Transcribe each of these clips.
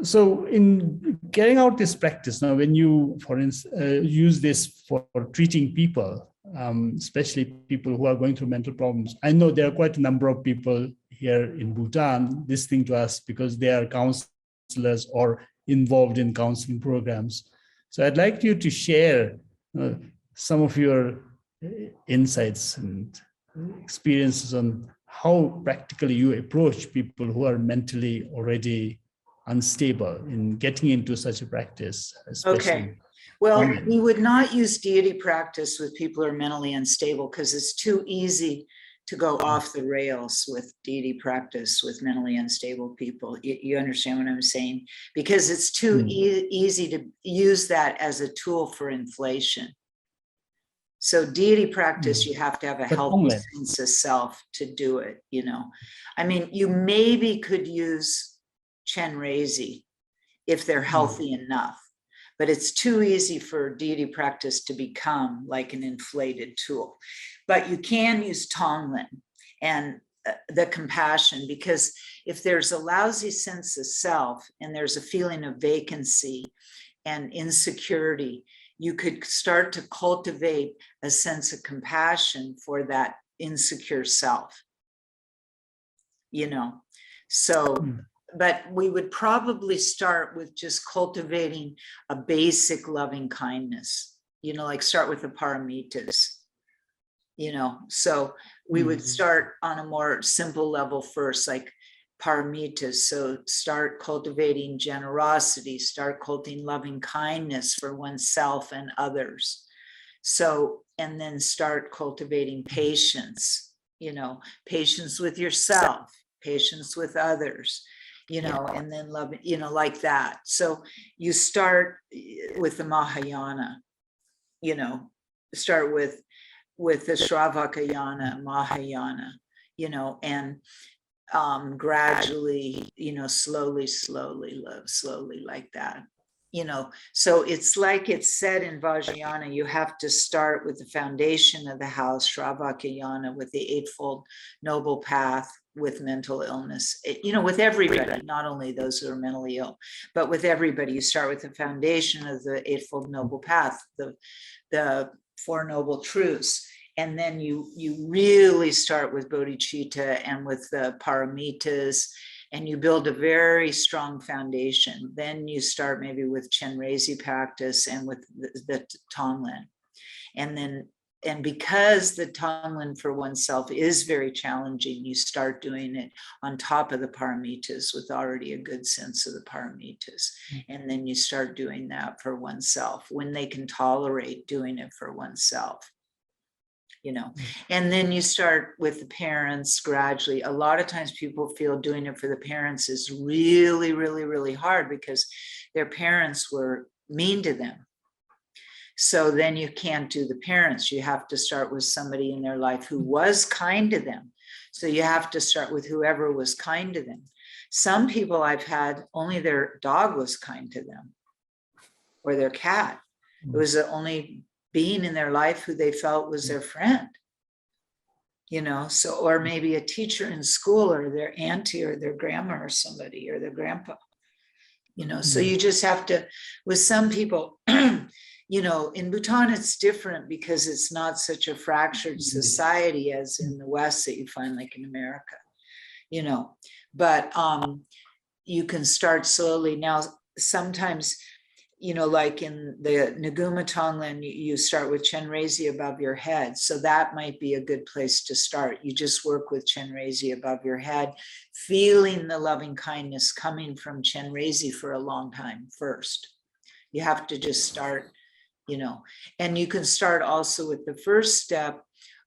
So in carrying out this practice, now when you, for instance, use this for treating people, especially people who are going through mental problems, I know there are quite a number of people here in Bhutan listening to us because they are counselors or involved in counseling programs. So I'd like you to share some of your insights and experiences on how practically you approach people who are mentally already unstable in getting into such a practice, especially. Okay. Well, we would not use deity practice with people who are mentally unstable because it's too easy to go off the rails with deity practice with mentally unstable people. You understand what I'm saying? Because it's too easy to use that as a tool for inflation. So deity practice, you have to have a healthy sense of self to do it, you know. I mean, you maybe could use Chenrezig if they're healthy enough, but it's too easy for deity practice to become like an inflated tool. But you can use Tonglen and the compassion, because if there's a lousy sense of self and there's a feeling of vacancy and insecurity, you could start to cultivate a sense of compassion for that insecure self, you know. So, but we would probably start with just cultivating a basic loving kindness, you know, like start with the paramitas, you know. So we would start on a more simple level first, like paramitas. So start cultivating generosity, start cultivating loving kindness for oneself and others. So, and then start cultivating patience, you know, patience with yourself, patience with others, you know, and then love, you know, like that. So you start with the Mahayana, you know, start with the Shravakayana, Mahayana, you know, and gradually, you know, slowly love, slowly like that, you know. So it's like it's said in Vajrayana, you have to start with the foundation of the house, Shravakayana, with the Eightfold Noble Path, with mental illness, you know, with everybody, not only those who are mentally ill, but with everybody. You start with the foundation of the Eightfold Noble Path, the Four Noble Truths. And then you really start with bodhicitta and with the paramitas, and you build a very strong foundation. Then you start maybe with Chenrezig practice and with the Tonglen. And because the Tonglen for oneself is very challenging, you start doing it on top of the paramitas with already a good sense of the paramitas. And then you start doing that for oneself when they can tolerate doing it for oneself, you know. And then you start with the parents gradually. A lot of times people feel doing it for the parents is really, really, really hard because their parents were mean to them. So then you can't do the parents. You have to start with somebody in their life who was kind to them. So you have to start with whoever was kind to them. Some people I've had, only their dog was kind to them or their cat. It was the only being in their life who they felt was their friend, you know. So, or maybe a teacher in school or their auntie or their grandma or somebody or their grandpa, you know. So you just have to, with some people, you know, in Bhutan, it's different because it's not such a fractured society as in the West that you find like in America, you know. But you can start slowly. Now, sometimes, you know, like in the Nguma Tonglen, you start with Chenrezig above your head. So that might be a good place to start. You just work with Chenrezig above your head, feeling the loving kindness coming from Chenrezig for a long time first. You have to just start, you know. And you can start also with the first step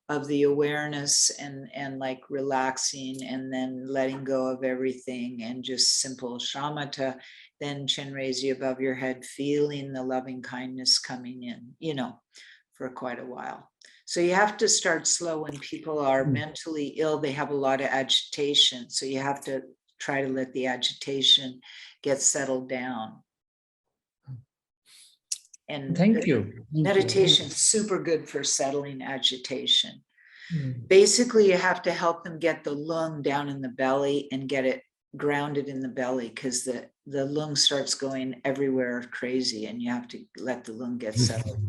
of the awareness and like relaxing and then letting go of everything and just simple shamatha, then Chenrezig above your head, feeling the loving kindness coming in, you know, for quite a while. So you have to start slow. When people are mentally ill, they have a lot of agitation. So you have to try to let the agitation get settled down. And thank you. Meditation is super good for settling agitation. Basically, you have to help them get the lung down in the belly and get it grounded in the belly, because the lung starts going everywhere crazy, and you have to let the lung get settled.